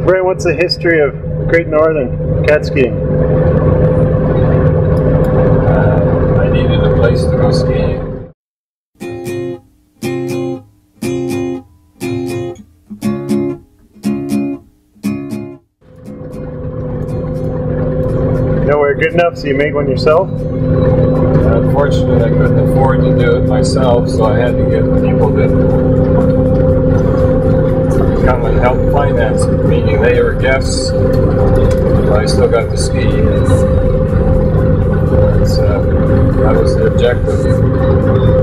So Brent, what's the history of Great Northern cat skiing? I needed a place to go skiing. Nowhere good enough, so you made one yourself? Unfortunately, I couldn't afford to do it myself, so I had to get people to come and help finance it, meaning they were guests, but I still got to ski. That was the objective.